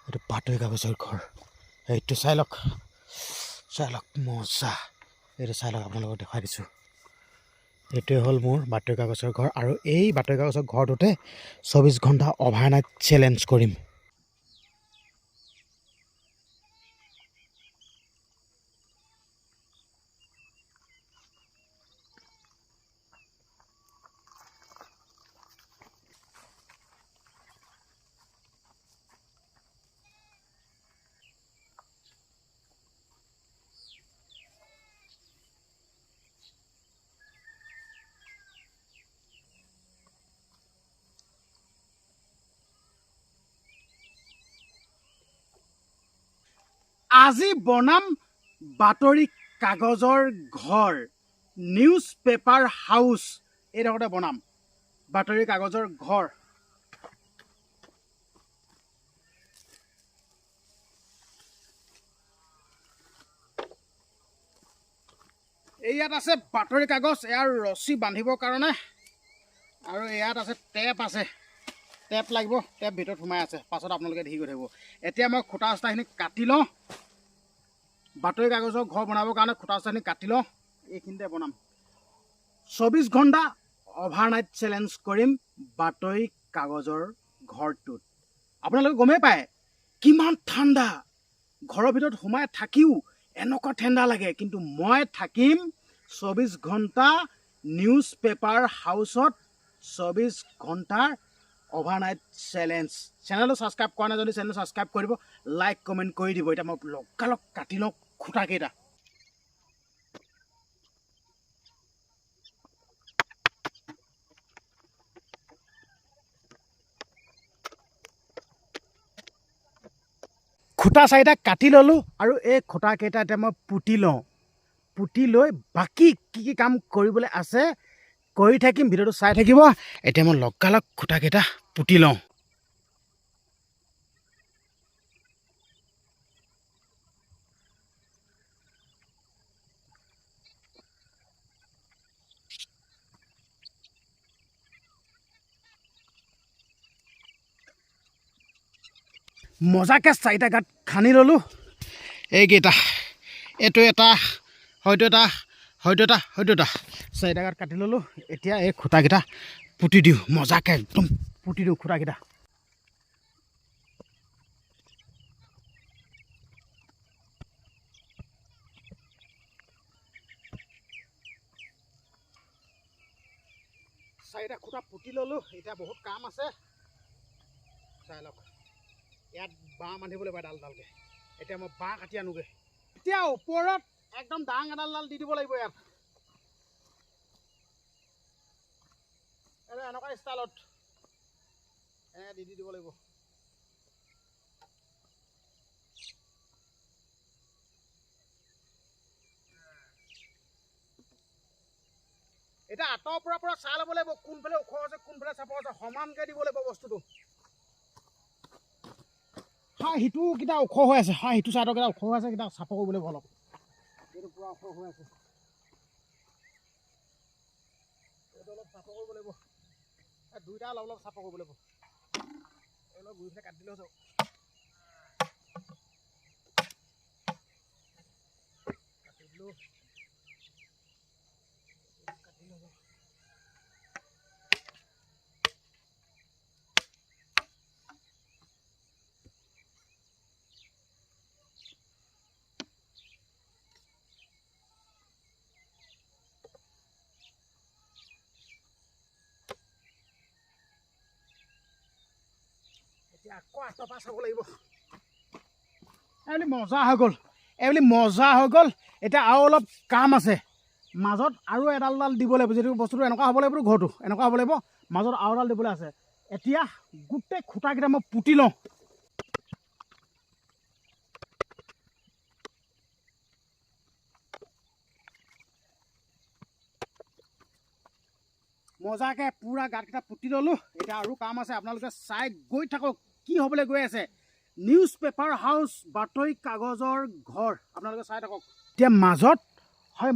এইটো বাতৰি কাগজৰ ঘৰ। এইটো চাই লওক মজা। এইটো চাই লওক, আপোনালোকক দেখাই দিছোঁ। এইটোৱে হ'ল মোৰ বাতৰি কাগজৰ ঘৰ, আৰু এই বাতৰি কাগজৰ ঘৰটোতে 24 ঘণ্টা অভাৰনাইট চেলেঞ্জ কৰিম। আজি বনাম বাতৰি কাগজৰ ঘৰ, নিউজ পেপাৰ হাউচ। এইডোখৰতে বনাম বাতৰি কাগজৰ ঘৰ। ইয়াত আছে বাতৰি কাগজ, ইয়াৰ ৰছী বান্ধিবৰ কাৰণে, আৰু ইয়াত আছে টেপ আছে। টেপ লাগিব, টেপ ভিতৰত সোমাই আছে, পাছত আপোনালোকে দেখি গৈ থাকিব। এতিয়া মই খুটা ৰাস্তাখিনি কাটি লওঁ। বাতৰি কাগজৰ ঘৰ বনাবৰ কাৰণে খুটা ৰাস্তাখিনি কাটি লওঁ। এইখিনিতে বনাম। 24 ঘণ্টা অভাৰনাইট চেলেঞ্জ কৰিম বাতৰি কাগজৰ ঘৰটোত। আপোনালোকে গমেই পায় কিমান ঠাণ্ডা। ঘৰৰ ভিতৰত সোমাই থাকিও এনেকুৱা ঠাণ্ডা লাগে, কিন্তু মই থাকিম 24 ঘণ্টা নিউজ পেপাৰ হাউচত। 24 ঘণ্টাৰ অভাৰনাইট চেলেঞ্জ। চেনেলটো ছাবস্ক্ৰাইব কৰা নাই যদি চেনেলটো ছাবস্ক্ৰাইব কৰি দিব, লাইক কমেণ্ট কৰি দিব। এতিয়া মই লগালগ কাটি লওঁ খুটাকেইটা। খুটা 4টা কাটি ল'লোঁ, আৰু এই খুটাকেইটা এতিয়া মই পুতি লওঁ। পুতি লৈ বাকী কি কাম কৰিবলৈ আছে কৰি থাকিম, ভিডিঅ'টো চাই থাকিব। এতিয়া মই লগালগ খুটাকেইটা পুতি লওঁ। মজাকৈ 4টা গাঁত খান্দি ল'লোঁ। এইকেইটা, এইটো এটা, হয়তো এটা, 4টা গাঁত কাটি ল'লোঁ। এতিয়া এই খুটাকেইটা পুতি দিওঁ, মজাকৈ একদম পুতি দিওঁ খুটাকেইটা। চাৰিটা খুটা পুতি ল'লোঁ। এতিয়া বহুত কাম আছে, চাই লওক। ইয়াত বাঁহ বান্ধিব লাগিব এডালকে। এতিয়া মই বাঁহ কাটি আনোগৈ। এতিয়া ওপৰত একদম ডাঙৰ এডাল দি দিব লাগিব। ইয়াত এনেকুৱা ষ্টাইলত দি দিব লাগিব। এতিয়া আঁতৰৰ পৰা চাই ল'ব লাগিব কোনফালে ওখ আছে কোনফালে চাপৰ আছে। সমানকৈ দিব লাগিব বস্তুটো। সিটোকেইটা ওখ হৈ আছে, সিটো চাইডৰকেইটা ওখ হৈ আছে, কেইটা চাপৰ কৰিব লাগিব অলপ। এইটো পূৰা ওখ হৈ আছে, এইটো অলপ চাপৰ কৰিব লাগিব। দুইটা অলপ চাপৰ কৰিব লাগিব। অলপ গুৰি কাটি দিলেও চাওক। কাটি দিলোঁ, কাটি ল'ব। এতিয়া আকৌ আঁতৰ পৰা চাব লাগিব। এইবুলি মজা হৈ গ'ল, এতিয়া আৰু অলপ কাম আছে। মাজত আৰু এডাল দিব লাগিব। যিটো বস্তুটো এনেকুৱা হ'ব লাগিব, ঘৰটো এনেকুৱা হ'ব লাগিব, মাজত আৰু এডাল দিবলৈ আছে। এতিয়া গোটেই খুটাকেইটা মই পুতি লওঁ। মজাকৈ পূৰা গাঁতকেইটা পুতি ল'লোঁ। এতিয়া আৰু কাম আছে, আপোনালোকে চাই গৈ থাকক কি হ'বলৈ গৈ আছে। নিউজ পেপাৰ হাউচ, বাতৰি কাগজৰ ঘৰ, আপোনালোকে চাই থাকক। এতিয়া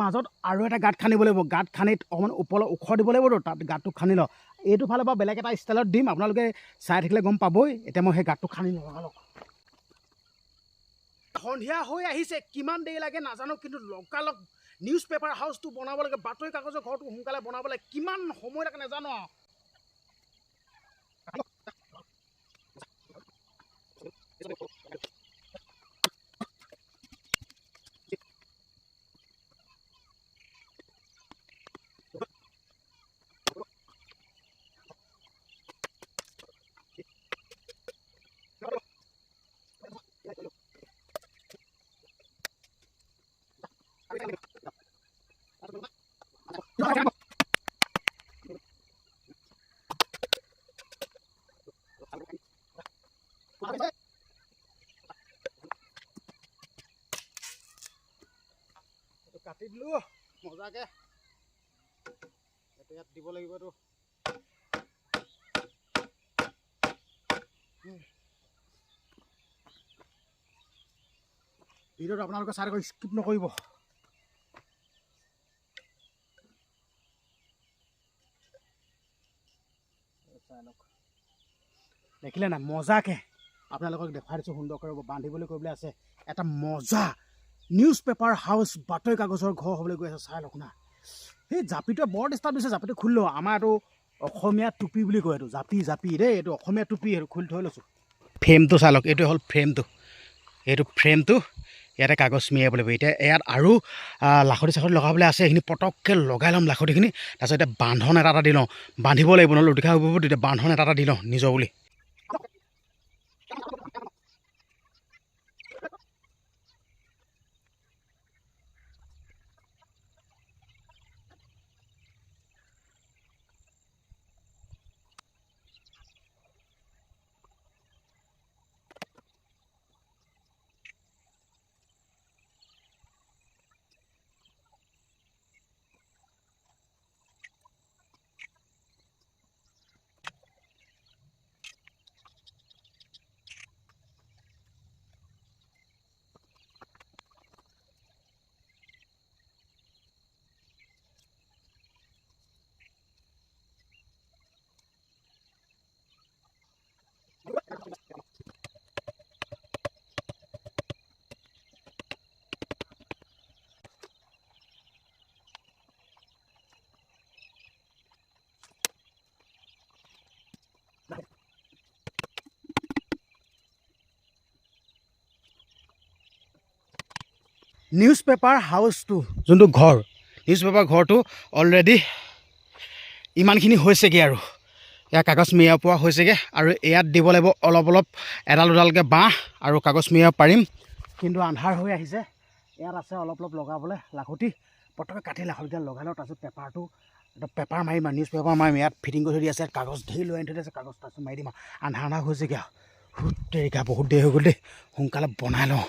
মাজত আৰু এটা গাঁত খান্দিব লাগিব। গাঁত খান্দি অকণমান ওপৰলৈ ওখ দিব লাগিবতো, তাত গাঁতটো খান্দি লওঁ। এইটো ফালৰ পৰা বেলেগ এটা ষ্টাইলত দিম, আপোনালোকে চাই থাকিলে গম পাবই। এতিয়া মই সেই গাঁতটো খান্দি লওঁ। সন্ধিয়া হৈ আহিছে, কিমান দেৰি লাগে নাজানো, কিন্তু লগালগ নিউজ পেপাৰ হাউচটো বনাব লাগে, বাতৰি কাগজৰ ঘৰটো সোনকালে বনাব লাগে, কিমান সময় লাগে নাজানো আৰু। কাটি দিলো মজাকে, ইয়াত দিব লাগিব এইটো। ভিডিঅ'টো আপোনালোকে চাই থাকক, স্কিপ নকৰিব। দেখিলে না মজাকে আপোনালোকক দেখাই দিছোঁ, সুন্দৰকৈ বান্ধিবলৈ কৰিবলৈ আছে। এটা মজা নিউজ পেপাৰ হাউচ, বাতৰি কাগজৰ ঘৰ হ'বলৈ গৈ আছে, চাই লওক না। সেই জাপিটোৱে বৰ ডিষ্টাৰ্ব দিছে, জাপিটো খুলি লওঁ। আমাৰ এইটো অসমীয়া টুপি বুলি কয়, এইটো জাপি দেই, এইটো অসমীয়া টুপি, সেইটো খুলি থৈ লৈছোঁ। ফ্ৰেমটো চাই লওক, এইটো হ'ল ফ্ৰেমটো, এইটো ফ্ৰেমটো ইয়াতে কাগজ মেৰিয়াব লাগিব। এতিয়া ইয়াত আৰু লাখুটি চাখুটি লগাবলৈ আছে, সেইখিনি পটককৈ লগাই ল'ম লাখুটিখিনি। তাৰপিছত এতিয়া বান্ধন এটা দি লওঁ, বান্ধিব লাগিব, নহ'লে লুটিখা হ'ব। তেতিয়া বান্ধন এটা দি লওঁ নিজৰ বুলি। নিউজ পেপাৰ হাউচটো যোনটো ঘৰ, নিউজ পেপাৰ ঘৰটো অলৰেডি ইমানখিনি হৈছেগৈ আৰু। ইয়াৰ কাগজ মেৰিয়াব পৰা হৈছেগৈ, আৰু ইয়াত দিব লাগিব অলপ অলপ এডাল দুডালকৈ বাঁহ, আৰু কাগজ মেৰিয়াব পাৰিম। কিন্তু আন্ধাৰ হৈ আহিছে, ইয়াত আছে অলপ অলপ লগাবলৈ লাখুটি, পটককৈ কাটি লাখুটিডাল লগাই লওঁ। তাৰপিছত পেপাৰটো পেপাৰ মাৰিম, নিউজ পেপাৰ মাৰিম। ইয়াত ফিটিং কৰি থৈ দি আছে, কাগজ ধেৰ লৈ আনি থৈ দিছে, কাগজ তাৰপিছত মাৰি দিম আৰু। আন্ধাৰ হৈছেগৈ আৰু দেৰিকা, বহুত দেৰি হৈ গ'ল দেই, সোনকালে বনাই লওঁ।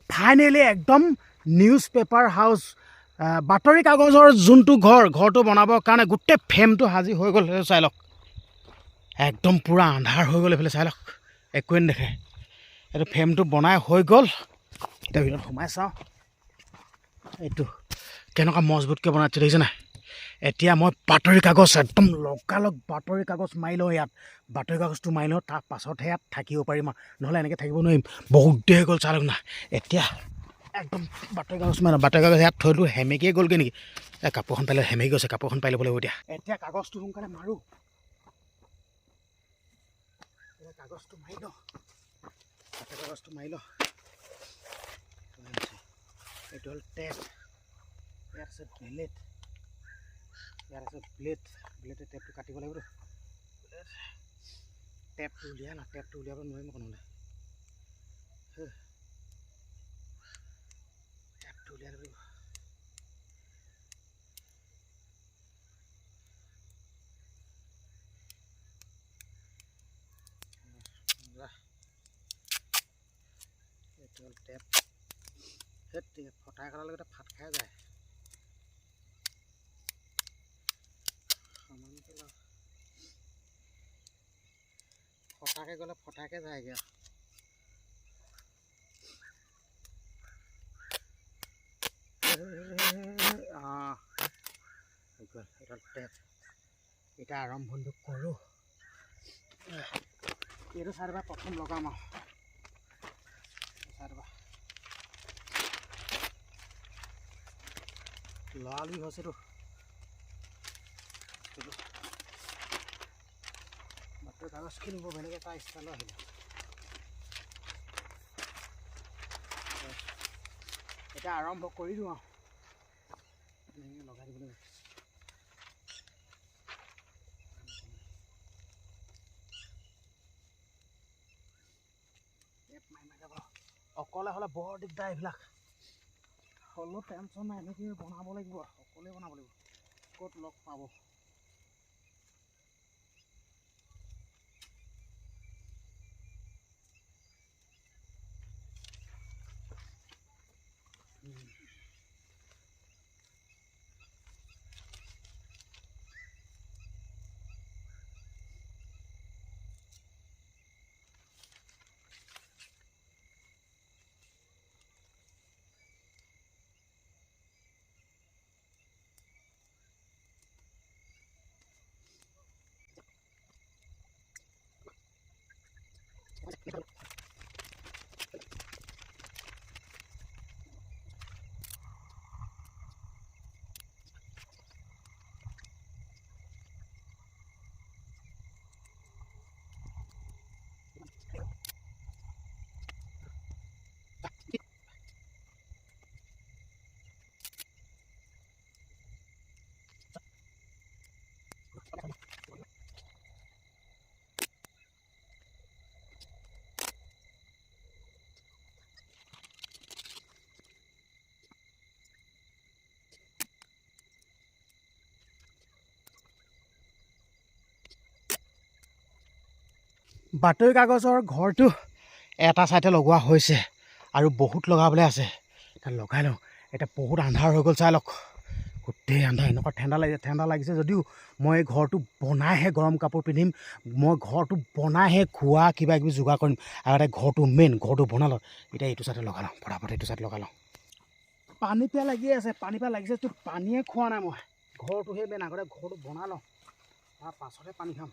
ফাইনেলি একদম নিউজ পেপাৰ হাউচ, বাতৰি কাগজৰ যোনটো ঘৰটো বনাবৰ কাৰণে গোটেই ফ্ৰেমটো সাজি হৈ গ'ল। চাই লওক, একদম পূৰা আন্ধাৰ হৈ গ'ল এইফালে, চাই লওক একোৱে নেদেখে। এইটো ফ্ৰেমটো বনাই হৈ গ'ল। এতিয়া ভিতৰত সোমাই চাওঁ, এইটো কেনেকুৱা মজবুতকৈ বনাই থৈ দেখিছে নাই। এতিয়া মই বাতৰি কাগজ একদম লগালগ বাতৰি কাগজ মাৰি লওঁ। ইয়াত বাতৰি কাগজটো মাৰি লওঁ, তাৰ পাছতহে ইয়াত থাকিব পাৰিম আৰু, নহ'লে এনেকৈ থাকিব নোৱাৰিম, বহুত দেৰি হৈ গ'ল। চাই লওক না, এতিয়া একদম বাতৰি কাগজ মাৰি লওঁ। বাতৰি কাগজ ইয়াত থৈ দিলোঁ, সেমেকিয়ে গ'লগৈ নেকি, কাপোৰখন পাৰিলে সেমেকি গৈছে, কাপোৰখন পাই ল'ব লাগিব। এতিয়া কাগজটো সোনকালে মাৰোঁ, কাগজটো মাৰি লওঁ, বাতৰি কাগজটো মাৰি লওঁ। এইটো হ'ল টেপ, ইয়াত আছে ব্লেড, ইয়াত আছে ব্লেড, ব্লেডে টেপটো কাটিব লাগিব। টেপটো উলিয়াই না, টেপটো উলিয়াব নোৱাৰিম আকৌ নহ'লে, টেপটো উলিয়াই দিব লাগিব। এইটো হ'ল টেপ, সেই ফটাই কটাৰ লগতে ফাট খাই যায়। ফটাকে গ'লে ফটাকে যায়গৈ। এডাল টেপ এতিয়া আৰম্ভণিটো কৰোঁ। এইটো চাইডৰ পৰা প্ৰথম লগাম আৰু চাইডৰ পৰা লৰালৰি হৈছেতো। বাতৰি কাগজখিনি বৰ বেলেগ এটা ষ্টাইলৰ আহিলে। এতিয়া আৰম্ভ কৰি দিওঁ আৰু লগাই দিব লাগিব। অকলে হ'লে বৰ দিগদাৰ এইবিলাক, হ'লেও টেনশ্যন নাই, এনেকৈ বনাব লাগিব, অকলে বনাব লাগিব, ক'ত লগ পাব। বাতৰি কাগজৰ ঘৰটো এটা চাইডে লগোৱা হৈছে আৰু বহুত লগাবলৈ আছে। এতিয়া লগাই লওঁ, এতিয়া বহুত আন্ধাৰ হৈ গ'ল, চাই লওক গোটেই আন্ধাৰ। এনেকুৱা ঠাণ্ডা লাগিছে যদিও মই ঘৰটো বনাইহে গৰম কাপোৰ পিন্ধিম, মই ঘৰটো বনাইহে খোৱা কিবা কিবি যোগাৰ কৰিম। আগতে ঘৰটো মেইন, ঘৰটো বনালোঁ। এতিয়া এইটো চাইডে লগাই লওঁ, ফটাফট এইটো চাইডে লগাই লওঁ। পানী পিয়াহ লাগি আছে, পানী পিয়াহ লাগিছে, তো পানীয়ে খোৱা নাই মই। ঘৰটোহে মেইন, আগতে ঘৰটো বনাই লওঁ, তাৰ পাছতহে পানী খাম।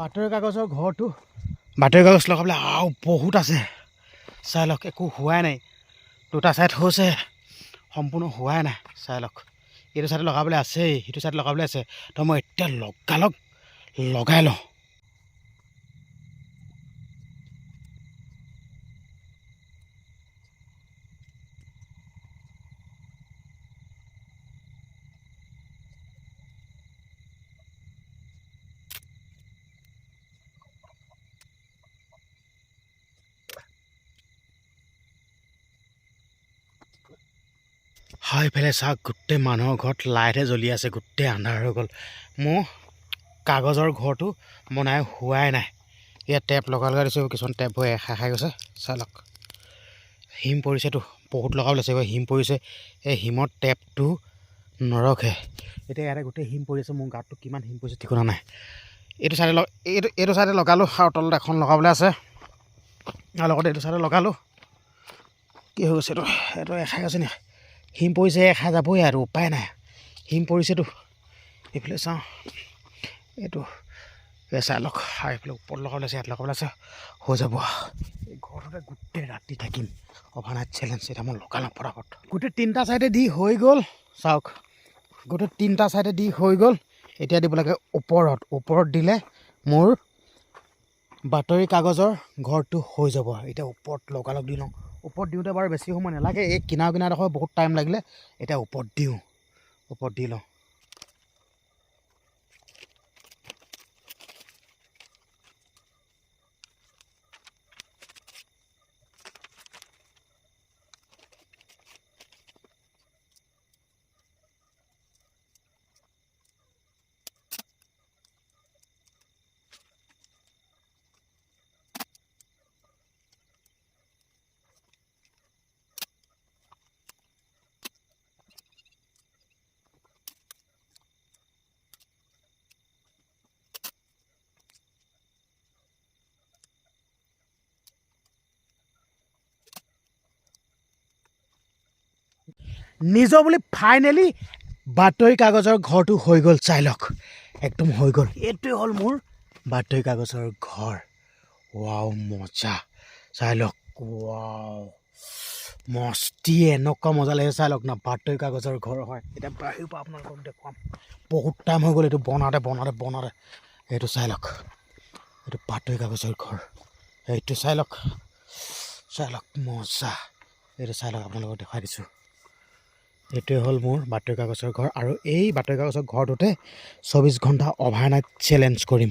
বাতৰি কাগজৰ ঘৰটো, বাতৰি কাগজ লগাবলৈ আৰু বহুত আছে, চাই লওক। একো হোৱাই নাই, দুটা চাইড হৈছে, সম্পূৰ্ণ হোৱাই নাই, চাই লওক। এইটো চাইডে লগাবলৈ আছেই, সেইটো চাইডে লগাবলৈ আছে, তো মই এতিয়া লগাই লওঁ। হয় ফেলে চাওক গোটেই মানুহৰ ঘৰত লাইটহে জ্বলি আছে, গোটেই আন্ধাৰ হৈ গ'ল। মোৰ কাগজৰ ঘৰটো বনাই হোৱাই নাই। ইয়াত টেপ লগাই দিছোঁ, কিছুমান টেপ হৈ এখা খাই গৈছে। চাই লওক হিম পৰিছেতো, বহুত লগাব লৈছে, হিম পৰিছে। এই হিমৰ টেপটো নৰখে। এতিয়া ইয়াতে গোটেই হিম পৰিছে, মোৰ গাতটো কিমান হিম পৰিছে ঠিকনা নাই। এইটো চাইডে এইটো চাইডে লগালোঁ আৰু তলত এখন লগাবলৈ আছে, আৰু লগতে এইটো চাইডে লগালোঁ। কি হৈ গৈছে এইটো এখাই গৈছে নি? হিম পৰিছে, এখাই যাবই আৰু উপায় নাই, হিম পৰিছেতো। এইফালে চাওঁ, এইটো চাই লওক। আৰু এইফালে ওপৰত লগাবলৈ আছে, ইয়াত লগাবলৈ আছে, হৈ যাব। এই ঘৰতে গোটেই ৰাতি থাকিম, অভাৰনাইট চেলেঞ্জ। এতিয়া মই লগালোঁ ফটাফট। গোটেই 3টা চাইডে দি হৈ গ'ল, চাওক গোটেই 3টা চাইডে দি হৈ গ'ল। এতিয়া দিব লাগে ওপৰত দিলে মোৰ বাতৰি কাগজৰ ঘৰটো হৈ যাব। এতিয়া ওপৰত লগালগ দি লওঁ। ওপৰত দিওঁতে বাৰু বেছি সময় নালাগে, এই কিনাৰডোখৰ বহুত টাইম লাগিলে। এতিয়া ওপৰত দি লওঁ। নিজৰ বুলি ফাইনেলি বাতৰি কাগজৰ ঘৰটো হৈ গ'ল। চাই লওক একদম হৈ গ'ল। এইটোৱে হ'ল মোৰ বাতৰি কাগজৰ ঘৰ। ৱাও মজা, চাই লওক। ৱাও মস্তি, এনেকুৱা মজা লাগিছে। চাই লওক না, বাতৰি কাগজৰ ঘৰ হয়। এতিয়া বাহিৰৰ পৰা আপোনালোকক দেখুৱাম। বহুত টাইম হৈ গ'ল এইটো বনাওঁতে। এইটো চাই লওক, এইটো বাতৰি কাগজৰ ঘৰ। এইটো চাই লওক মজা। এইটো চাই লওক, আপোনালোকক দেখুৱাই দিছোঁ। এইটোৱে হ'ল মোৰ বাতৰি কাগজৰ ঘৰ, আৰু এই বাতৰি কাগজৰ ঘৰটোতে 24 ঘণ্টা অভাৰনাইট চেলেঞ্জ কৰিম।